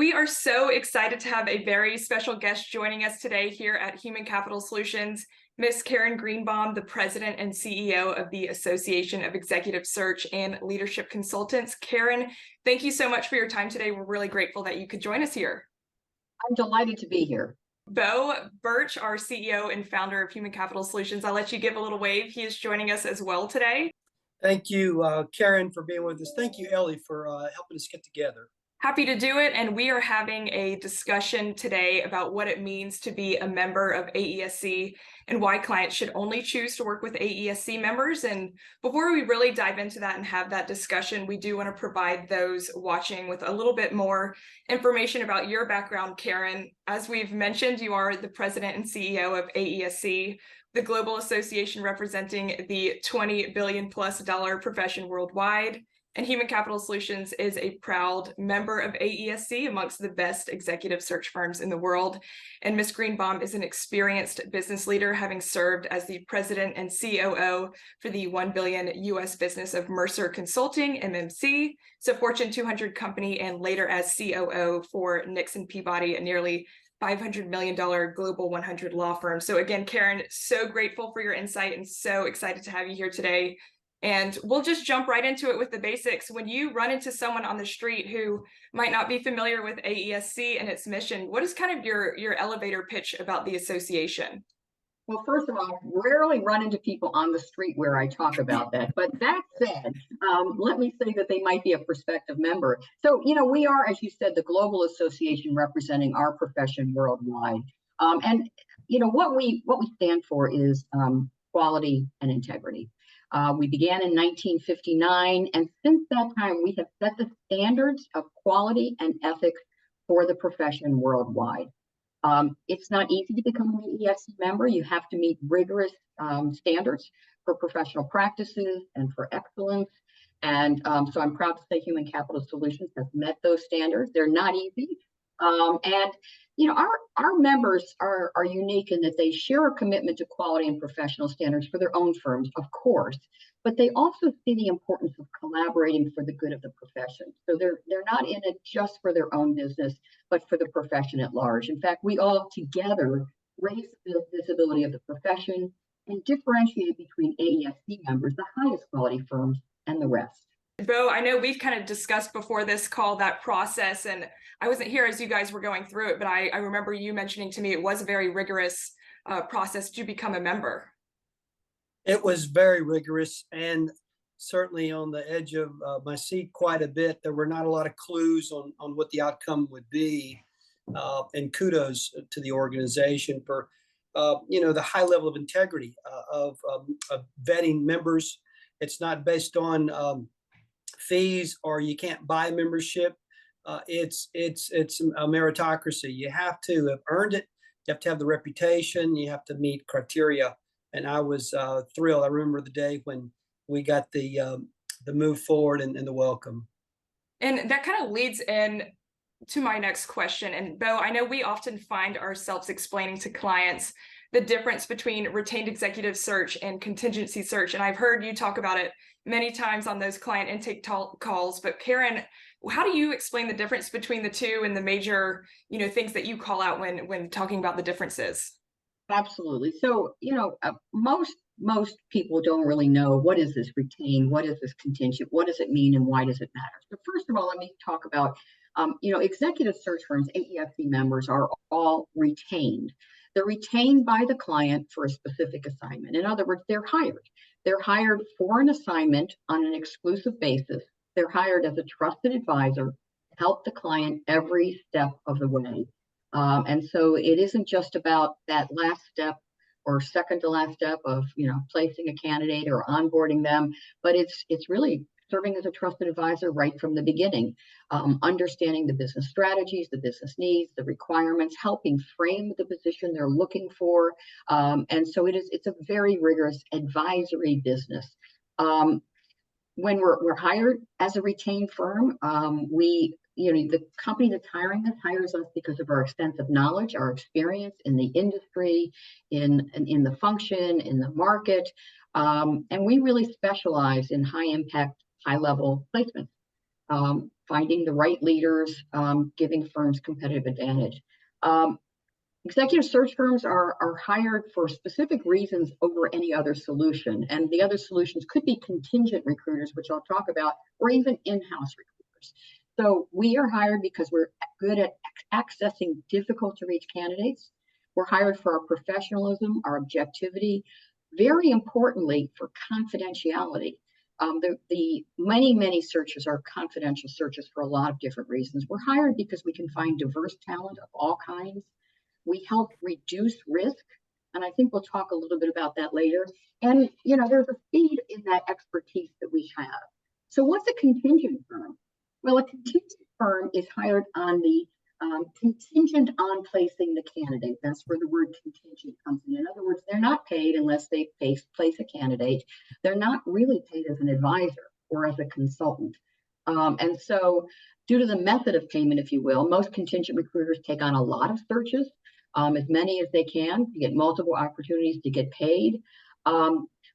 we are so excited to have a very special guest joining us today here at Human Capital Solutions, Miss Karen Greenbaum, the President and CEO of the Association of Executive Search and Leadership Consultants. Karen, thank you so much for your time today. We're really grateful that you could join us here. I'm delighted to be here. Bo Birch, our CEO and founder of Human Capital Solutions, I'll let you give a little wave. He is joining us as well today. Thank you, Karen, for being with us. Thank you, Ellie, for helping us get together. Happy to do it, and we are having a discussion today about what it means to be a member of AESC and why clients should only choose to work with AESC members. And before we really dive into that and have that discussion, we do want to provide those watching with a little bit more information about your background, Karen. As we've mentioned, you are the President and CEO of AESC, the global association representing the $20 billion plus profession worldwide. And Human Capital Solutions is a proud member of AESC, amongst the best executive search firms in the world. And Ms. Greenbaum is an experienced business leader, having served as the president and COO for the $1 billion US business of Mercer Consulting, MMC, so Fortune 200 company, and later as COO for Nixon Peabody, a nearly $500 million global 100 law firm. So again, Karen, so grateful for your insight and so excited to have you here today. And we'll just jump right into it with the basics. When you run into someone on the street who might not be familiar with AESC and its mission, what is kind of your elevator pitch about the association? Well, first of all, I rarely run into people on the street where I talk about that. But that said, let me say that they might be a prospective member. So, we are, as you said, the global association representing our profession worldwide. What we stand for is quality and integrity. We began in 1959, and since that time, we have set the standards of quality and ethics for the profession worldwide. It's not easy to become an AESC member. You have to meet rigorous standards for professional practices and for excellence. And so I'm proud to say Human Capital Solutions has met those standards. They're not easy. Our members are unique in that they share a commitment to quality and professional standards for their own firms, of course, but they also see the importance of collaborating for the good of the profession. So they're not in it just for their own business, but for the profession at large. In fact, we all together raise the visibility of the profession and differentiate between AESC members, the highest quality firms, and the rest. Bo, I know we've kind of discussed before this call that process, and I wasn't here as you guys were going through it, but I remember you mentioning to me it was a very rigorous process to become a member. It was very rigorous and certainly on the edge of my seat quite a bit. There were not a lot of clues on what the outcome would be. And kudos to the organization for, the high level of integrity of vetting members. It's not based on fees or you can't buy membership. It's a meritocracy. You have to have earned it. You have to have the reputation. You have to meet criteria. And I was thrilled. I remember the day when we got the move forward and the welcome. And that kind of leads in to my next question. And Bo, I know we often find ourselves explaining to clients the difference between retained executive search and contingency search. And I've heard you talk about it many times on those client intake calls. But Karen, how do you explain the difference between the two and the major, things that you call out when talking about the differences? Absolutely. So, most people don't really know, what is this retained, what is this contingent, what does it mean, and why does it matter? So first of all, let me talk about, executive search firms, AESC members are all retained. They're retained by the client for a specific assignment. In other words, they're hired. They're hired for an assignment on an exclusive basis. They're hired as a trusted advisor to help the client every step of the way. And so it isn't just about that last step or second to last step of, placing a candidate or onboarding them, but it's really serving as a trusted advisor right from the beginning, understanding the business strategies, the business needs, the requirements, helping frame the position they're looking for. And so it's a very rigorous advisory business. When we're hired as a retained firm, the company that's hiring us hires us because of our extensive knowledge, our experience in the industry, in the function, in the market. And we really specialize in high impact, high level placements. finding the right leaders, giving firms competitive advantage. Executive search firms are hired for specific reasons over any other solution. And the other solutions could be contingent recruiters, which I'll talk about, or even in-house recruiters. So we are hired because we're good at accessing difficult to reach candidates. We're hired for our professionalism, our objectivity, very importantly for confidentiality. The many searches are confidential searches for a lot of different reasons. We're hired because we can find diverse talent of all kinds. We help reduce risk, and I think we'll talk a little bit about that later. And there's a speed in that expertise that we have. So what's a contingent firm? Well, a contingent firm is hired on the contingent on placing the candidate. That's where the word contingent comes in. In other words, they're not paid unless they place a candidate. They're not really paid as an advisor or as a consultant. And so due to the method of payment, if you will, most contingent recruiters take on a lot of searches, as many as they can, to get multiple opportunities to get paid.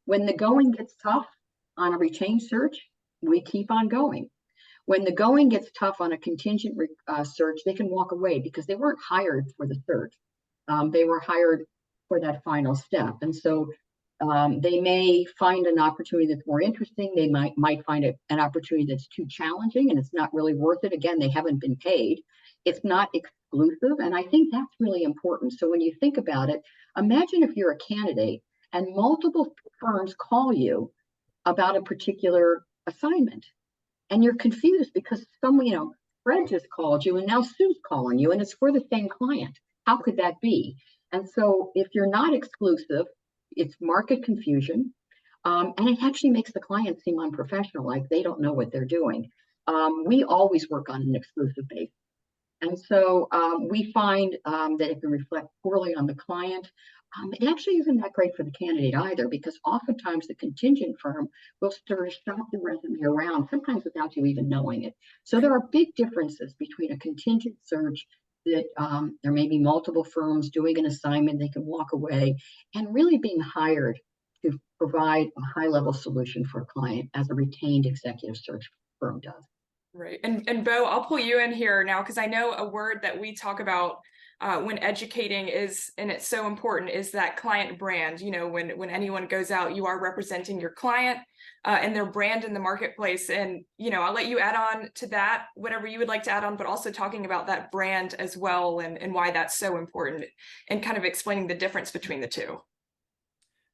When the going gets tough on a retained search, we keep on going. When the going gets tough on a contingent search, they can walk away because they weren't hired for the search. They were hired for that final step. And so they may find an opportunity that's more interesting. They might find an opportunity that's too challenging and it's not really worth it. Again, they haven't been paid. It's not exclusive. And I think that's really important. So when you think about it, imagine if you're a candidate and multiple firms call you about a particular assignment. And you're confused because Fred just called you and now Sue's calling you and it's for the same client. How could that be? And so if you're not exclusive, it's market confusion. And it actually makes the client seem unprofessional, like they don't know what they're doing. We always work on an exclusive basis. And so we find that it can reflect poorly on the client. It actually isn't that great for the candidate either, because oftentimes the contingent firm will sort of shop the resume around, sometimes without you even knowing it. So there are big differences between a contingent search that there may be multiple firms doing an assignment, they can walk away, and really being hired to provide a high-level solution for a client as a retained executive search firm does. Right. And Bo, I'll pull you in here now because I know a word that we talk about when educating is, and it's so important, is that client brand. When anyone goes out, you are representing your client and their brand in the marketplace. And, I'll let you add on to that, whatever you would like to add on, but also talking about that brand as well and why that's so important and kind of explaining the difference between the two.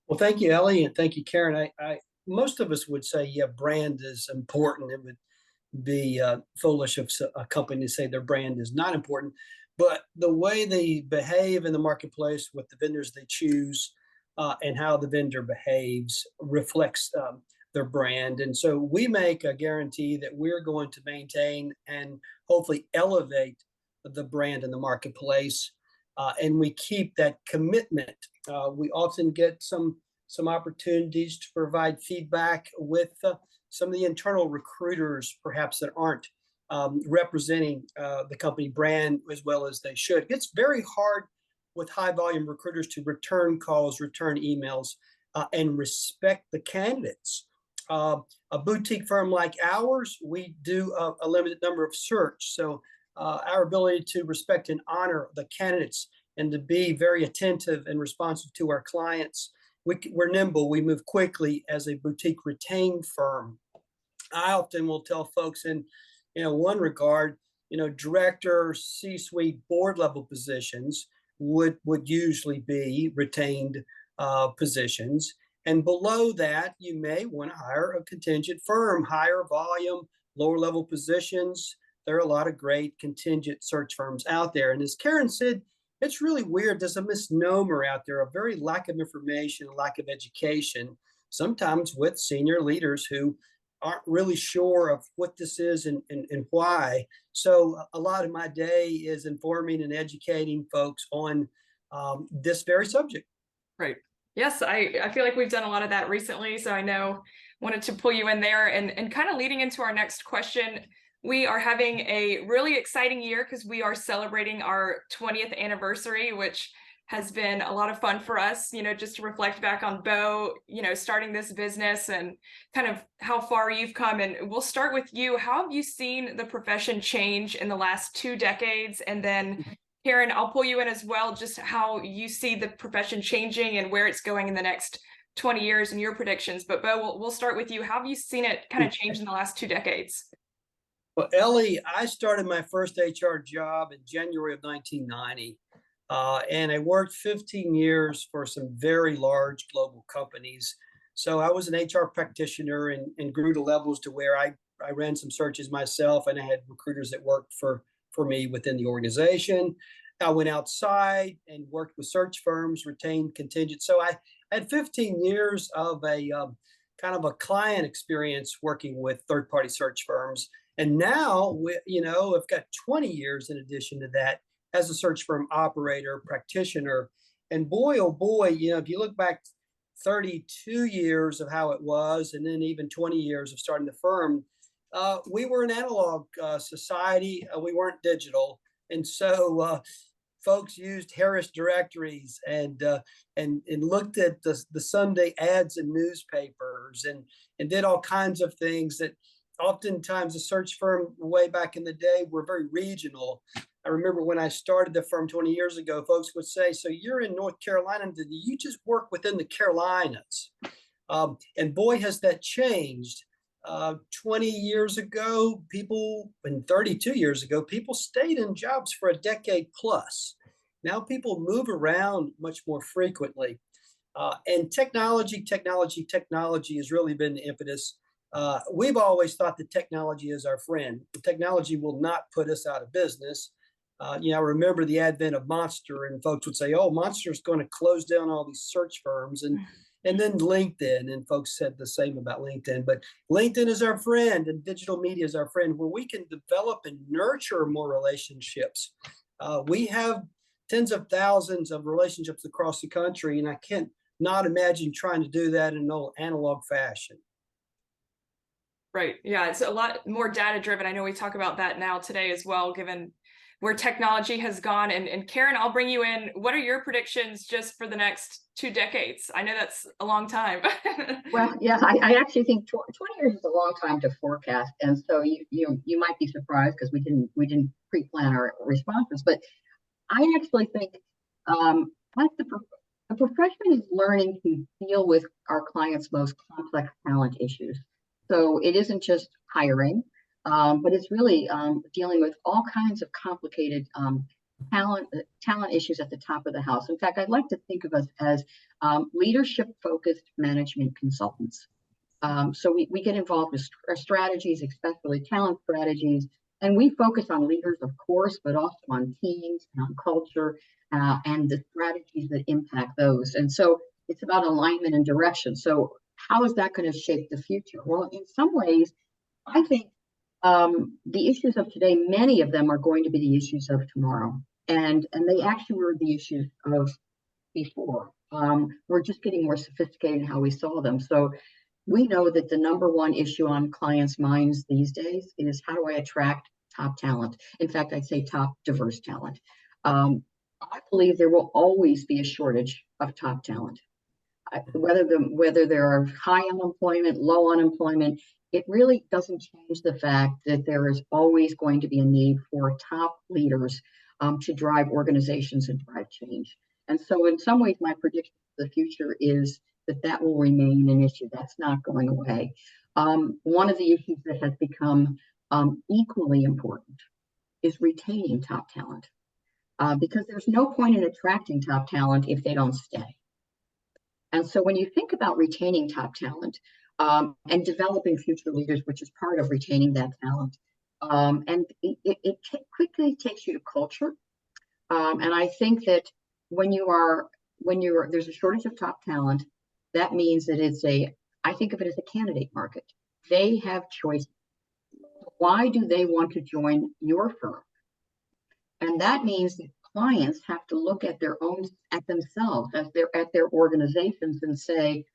Well, thank you, Ellie, and thank you, Karen. I most of us would say, yeah, brand is important. It would be foolish of a company to say their brand is not important. But the way they behave in the marketplace with the vendors they choose and how the vendor behaves reflects their brand. And so we make a guarantee that we're going to maintain and hopefully elevate the brand in the marketplace. And we keep that commitment. We often get some opportunities to provide feedback with some of the internal recruiters, perhaps, that aren't representing the company brand as well as they should. It's very hard with high volume recruiters to return calls, return emails, and respect the candidates. A boutique firm like ours, we do a limited number of search. So our ability to respect and honor the candidates and to be very attentive and responsive to our clients, we're nimble. We move quickly as a boutique retained firm. I often will tell folks in one regard, director, C-suite, board level positions would usually be retained positions. And below that, you may want to hire a contingent firm, higher volume, lower level positions. There are a lot of great contingent search firms out there. And as Karen said, it's really weird. There's a misnomer out there, a very lack of information, a lack of education, sometimes with senior leaders who aren't really sure of what this is and why. So a lot of my day is informing and educating folks on this very subject. Right. Yes, I feel like we've done a lot of that recently. So wanted to pull you in there and kind of leading into our next question. We are having a really exciting year because we are celebrating our 20th anniversary, which has been a lot of fun for us, just to reflect back on Bo, starting this business and kind of how far you've come. And we'll start with you. How have you seen the profession change in the last 2 decades? And then Karen, I'll pull you in as well, just how you see the profession changing and where it's going in the next 20 years and your predictions. But Bo, we'll start with you. How have you seen it kind of change in the last 2 decades? Well, Ellie, I started my first HR job in January of 1990. And I worked 15 years for some very large global companies. So I was an HR practitioner and grew to levels to where I ran some searches myself, and I had recruiters that worked for me within the organization. I went outside and worked with search firms, retained contingent. So I had 15 years of a kind of a client experience working with third-party search firms. And now, I've got 20 years in addition to that as a search firm operator, practitioner. And boy, oh boy, if you look back 32 years of how it was, and then even 20 years of starting the firm, we were an analog society. We weren't digital. And so folks used Harris directories and looked at the Sunday ads in newspapers and did all kinds of things that oftentimes a search firm way back in the day were very regional. I remember when I started the firm 20 years ago, folks would say, so you're in North Carolina, did you just work within the Carolinas? And boy, has that changed. 20 years ago, and 32 years ago, people stayed in jobs for a decade plus. Now people move around much more frequently. And technology has really been the impetus. We've always thought that technology is our friend. The technology will not put us out of business. I remember the advent of Monster, and folks would say, "Oh, Monster's going to close down all these search firms," and then LinkedIn, and folks said the same about LinkedIn. But LinkedIn is our friend, and digital media is our friend, where we can develop and nurture more relationships. We have tens of thousands of relationships across the country, and I can't not imagine trying to do that in an old analog fashion. Right. Yeah, it's a lot more data driven. I know we talk about that now today as well, given where technology has gone. And Karen, I'll bring you in. What are your predictions just for the next 2 decades? I know that's a long time. Well, yeah, I actually think 20 years is a long time to forecast, and so you might be surprised because we didn't pre-plan our responses. But I actually think like the profession is learning to deal with our clients' most complex talent issues. So it isn't just hiring, but it's really dealing with all kinds of complicated talent issues at the top of the house. In fact, I'd like to think of us as leadership-focused management consultants. So we get involved with strategies, especially talent strategies, and we focus on leaders, of course, but also on teams and on culture and the strategies that impact those. And so it's about alignment and direction. So how is that going to shape the future? Well, in some ways, I think the issues of today, many of them are going to be the issues of tomorrow. And they actually were the issues of before. We're just getting more sophisticated in how we solve them. So we know that the number one issue on clients' minds these days is how do I attract top talent? In fact, I'd say top diverse talent. I believe there will always be a shortage of top talent. Whether there are high unemployment, low unemployment, it really doesn't change the fact that there is always going to be a need for top leaders to drive organizations and drive change. And so in some ways, my prediction for the future is that will remain an issue. That's not going away. One of the issues that has become equally important is retaining top talent, because there's no point in attracting top talent if they don't stay. And so when you think about retaining top talent and developing future leaders, which is part of retaining that talent, and it quickly takes you to culture. And I think that when there's a shortage of top talent, that means that I think of it as a candidate market. They have choices. Why do they want to join your firm? And that means that clients have to look at themselves, at their organizations, and say,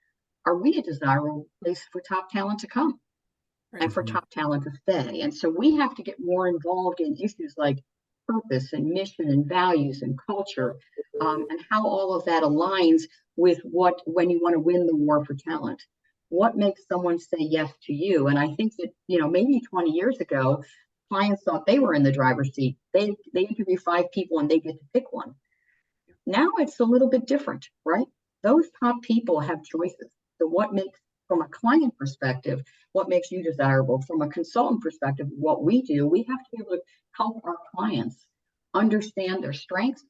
are we a desirable place for top talent to come and for top talent to stay? And so we have to get more involved in issues like purpose and mission and values and culture, and how all of that aligns with when you want to win the war for talent. What makes someone say yes to you? And I think that, maybe 20 years ago, clients thought they were in the driver's seat. They interview 5 people and they get to pick one. Now it's a little bit different, right? Those top people have choices. So what makes, from a client perspective, what makes you desirable? From a consultant perspective, what we do, we have to be able to help our clients understand their strengths,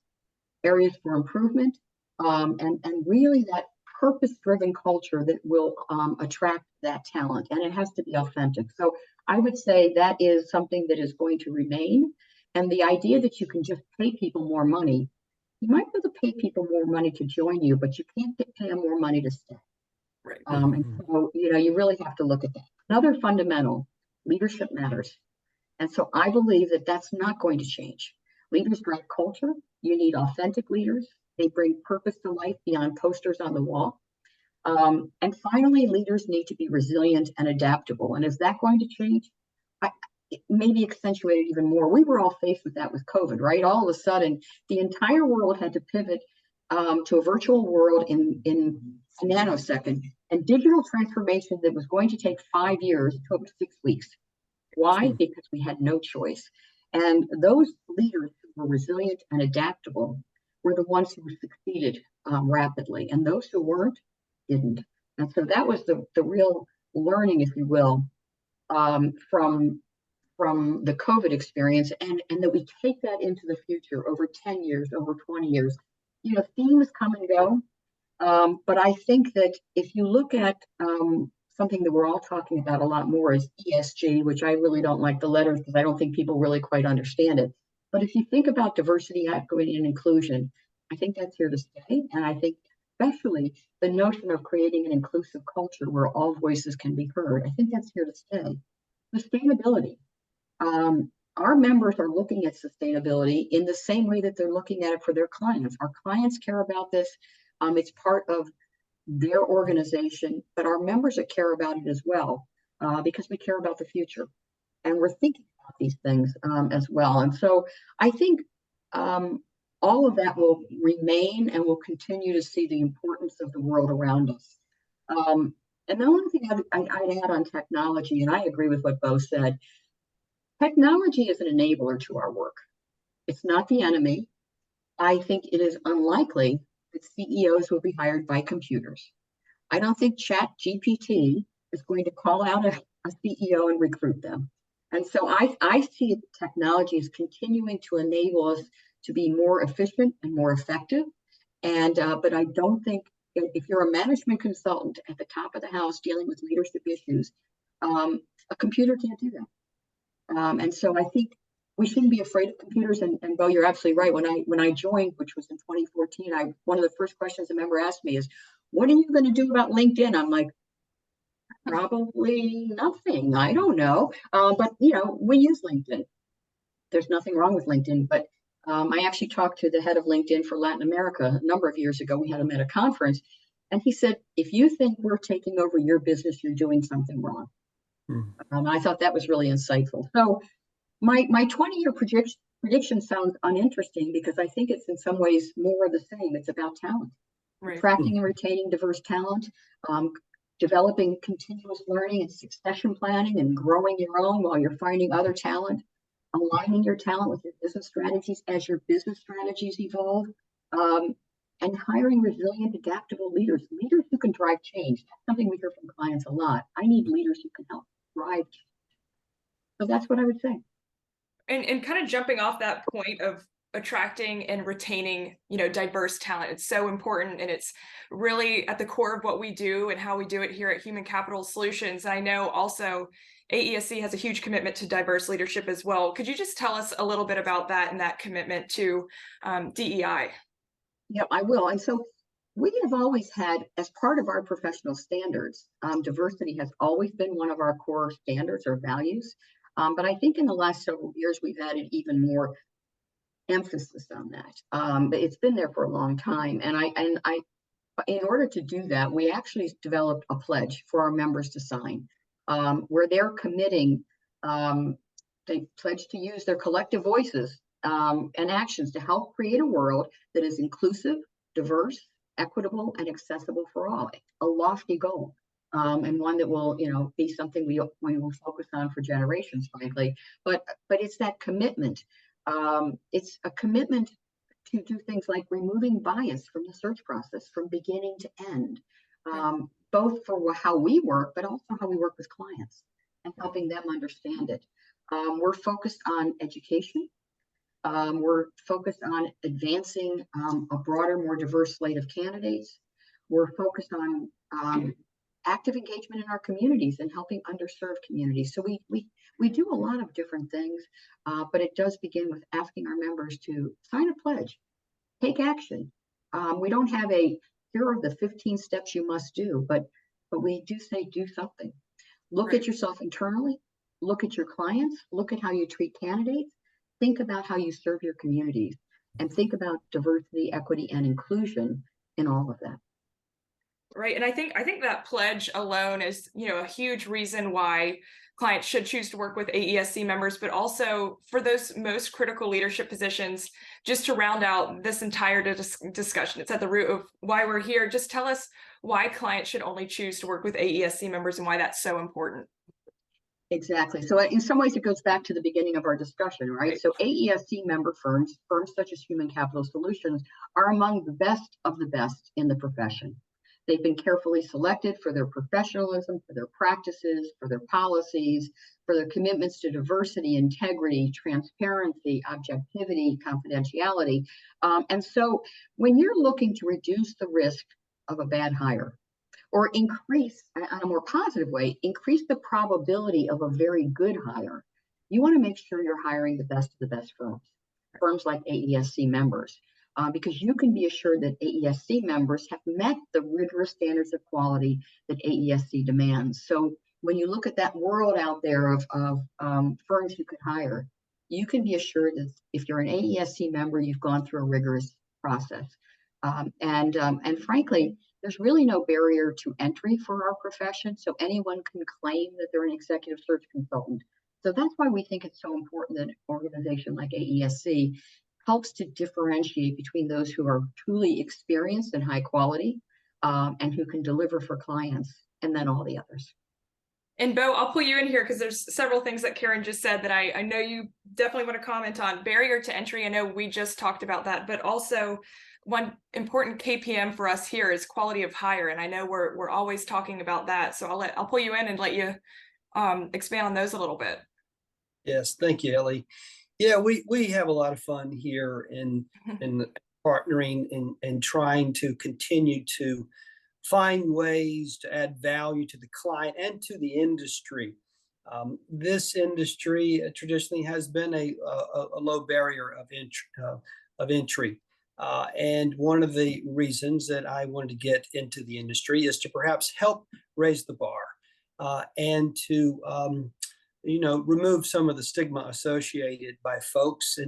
areas for improvement, and really that purpose-driven culture that will attract that talent. And it has to be authentic. So I would say that is something that is going to remain. And the idea that you can just pay people more money, you might be able to pay people more money to join you, but you can't pay them more money to stay. Right. And so, you really have to look at that. Another fundamental, leadership matters. And so I believe that that's not going to change. Leaders drive culture. You need authentic leaders. They bring purpose to life beyond posters on the wall. And finally, leaders need to be resilient and adaptable. And is that going to change? It may be accentuated even more. We were all faced with that with COVID, right? All of a sudden, the entire world had to pivot to a virtual world in a nanosecond. And digital transformation that was going to take 5 years took 6 weeks. Why? Because we had no choice. And those leaders who were resilient and adaptable were the ones who succeeded rapidly. And those who weren't, didn't. And so that was the real learning, if you will, from the COVID experience, and that we take that into the future over 10 years, over 20 years. Themes come and go. But I think that if you look at something that we're all talking about a lot more is ESG, which I really don't like the letters because I don't think people really quite understand it. But if you think about diversity, equity, and inclusion, I think that's here to stay. And I think especially the notion of creating an inclusive culture where all voices can be heard, I think that's here to stay. Sustainability. Our members are looking at sustainability in the same way that they're looking at it for their clients. Our clients care about this. It's part of their organization, but our members care about it as well, because we care about the future. And we're thinking about these things as well. And so I think all of that will remain, and we'll continue to see the importance of the world around us. And the only thing I'd add on technology, and I agree with what Bo said, technology is an enabler to our work. It's not the enemy. I think it is unlikely that CEOs will be hired by computers. I don't think ChatGPT is going to call out a CEO and recruit them. And so I see technology as continuing to enable us to be more efficient and more effective. And but I don't think if you're a management consultant at the top of the house dealing with leadership issues, a computer can't do that. And so I think we shouldn't be afraid of computers. And Bo, you're absolutely right. When I joined, which was in 2014, one of the first questions a member asked me is, "What are you going to do about LinkedIn?" I'm like, probably nothing. I don't know. But we use LinkedIn. There's nothing wrong with LinkedIn. But I actually talked to the head of LinkedIn for Latin America a number of years ago. We had him at a conference, and he said, "If you think we're taking over your business, you're doing something wrong." I thought that was really insightful. So my 20-year prediction sounds uninteresting because I think it's in some ways more of the same. It's about talent, attracting and retaining diverse talent, developing continuous learning and succession planning and growing your own while you're finding other talent, aligning your talent with your business strategies as your business strategies evolve, and hiring resilient, adaptable leaders who can drive change. That's something we hear from clients a lot. I need leaders who can help drive change. So that's what I would say. And kind of jumping off that point of attracting and retaining, diverse talent. It's so important, and it's really at the core of what we do and how we do it here at Human Capital Solutions. I know also AESC has a huge commitment to diverse leadership as well. Could you just tell us a little bit about that and that commitment to DEI? Yeah, I will. And so we have always had, as part of our professional standards, diversity has always been one of our core standards or values. But I think in the last several years, we've added even more emphasis on that. But it's been there for a long time. And I, in order to do that, we actually developed a pledge for our members to sign, where they're committing, they pledge to use their collective voices and actions to help create a world that is inclusive, diverse, equitable, and accessible for all. A lofty goal, and one that will, be something we will focus on for generations, frankly. But it's that commitment. It's a commitment to do things like removing bias from the search process from beginning to end, both for how we work, but also how we work with clients and helping them understand it. We're focused on education. We're focused on advancing a broader, more diverse slate of candidates. We're focused on active engagement in our communities and helping underserved communities. So we do a lot of different things, but it does begin with asking our members to sign a pledge, take action. We don't have here are the 15 steps you must do, but we do say do something. Look at yourself internally, look at your clients, look at how you treat candidates, think about how you serve your communities, and think about diversity, equity, and inclusion in all of that. Right. And I think that pledge alone is, a huge reason why clients should choose to work with AESC members, but also for those most critical leadership positions, just to round out this entire discussion. It's at the root of why we're here. Just tell us why clients should only choose to work with AESC members and why that's so important. Exactly. So in some ways, it goes back to the beginning of our discussion, right? So AESC member firms such as Human Capital Solutions, are among the best of the best in the profession. They've been carefully selected for their professionalism, for their practices, for their policies, for their commitments to diversity, integrity, transparency, objectivity, confidentiality. And so when you're looking to reduce the risk of a bad hire, or increase, on a more positive way, increase the probability of a very good hire, you want to make sure you're hiring the best of the best firms like AESC members. Because you can be assured that AESC members have met the rigorous standards of quality that AESC demands. So when you look at that world out there of firms you could hire, you can be assured that if you're an AESC member, you've gone through a rigorous process. And frankly, there's really no barrier to entry for our profession. So anyone can claim that they're an executive search consultant. So that's why we think it's so important that an organization like AESC helps to differentiate between those who are truly experienced and high quality, and who can deliver for clients, and then all the others. And Bo, I'll pull you in here because there's several things that Karen just said that I know you definitely want to comment on. Barrier to entry, I know we just talked about that, but also one important KPM for us here is quality of hire. And I know we're always talking about that. So I'll pull you in and let you expand on those a little bit. Yes, thank you, Ellie. Yeah, we have a lot of fun here in partnering and trying to continue to find ways to add value to the client and to the industry. This industry traditionally has been a low barrier of entry. And one of the reasons that I wanted to get into the industry is to perhaps help raise the bar, and to remove some of the stigma associated by folks.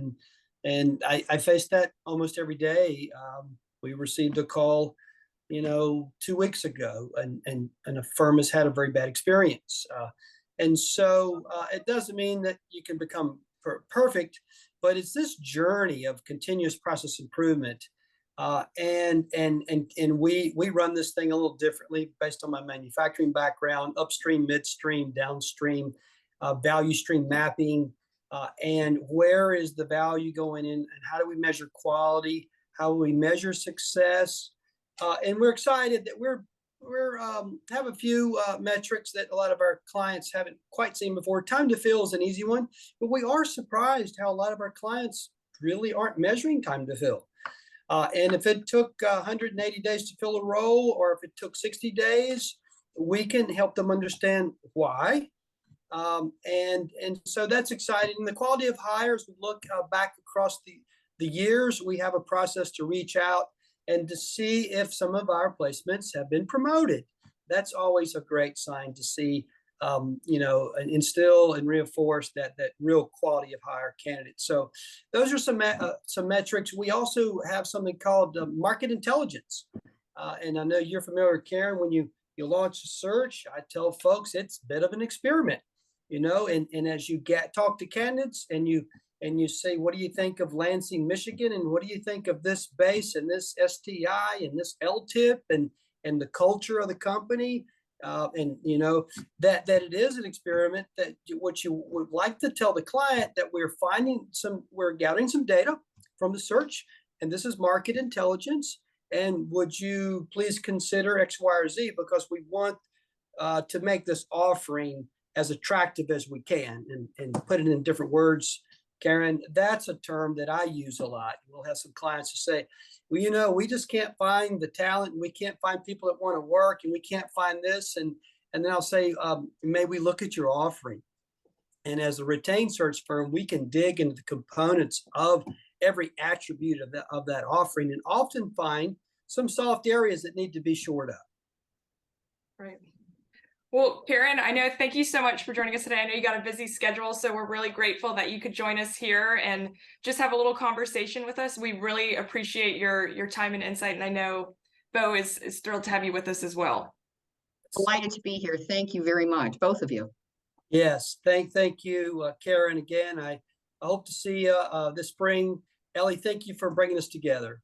And I face that almost every day. We received a call, 2 weeks ago, and a firm has had a very bad experience. And so it doesn't mean that you can become perfect, but it's this journey of continuous process improvement. And we run this thing a little differently based on my manufacturing background: upstream, midstream, downstream, value stream mapping, and where is the value going in, and how do we measure quality? How do we measure success? And we're excited that we're have a few metrics that a lot of our clients haven't quite seen before. Time to fill is an easy one, but we are surprised how a lot of our clients really aren't measuring time to fill. And if it took 180 days to fill a role, or if it took 60 days, we can help them understand why. And so that's exciting. And the quality of hires, we look back across the years. We have a process to reach out and to see if some of our placements have been promoted. That's always a great sign to see, instill and reinforce that real quality of hire candidates. So those are some metrics. We also have something called market intelligence. And I know you're familiar with, Karen, when you launch a search, I tell folks it's a bit of an experiment, and as you talk to candidates and you and you say, what do you think of Lansing, Michigan? And what do you think of this base and this STI and this LTIP and the culture of the company? And you know, that it is an experiment, that what you would like to tell the client, that we're gathering some data from the search, and this is market intelligence. And would you please consider X, Y, or Z, because we want to make this offering as attractive as we can. And put it in different words, Karen, that's a term that I use a lot. We'll have some clients who say, well, you know, we just can't find the talent, and we can't find people that want to work, and we can't find this. And then I'll say, may we look at your offering? And as a retained search firm, we can dig into the components of every attribute of that offering, and often find some soft areas that need to be shored up. Right. Well, Karen, I know, thank you so much for joining us today. I know you got a busy schedule, so we're really grateful that you could join us here and just have a little conversation with us. We really appreciate your time and insight, and I know Bo is thrilled to have you with us as well. Delighted to be here. Thank you very much, both of you. Yes, thank you, Karen. Again, I hope to see you this spring. Ellie, thank you for bringing us together.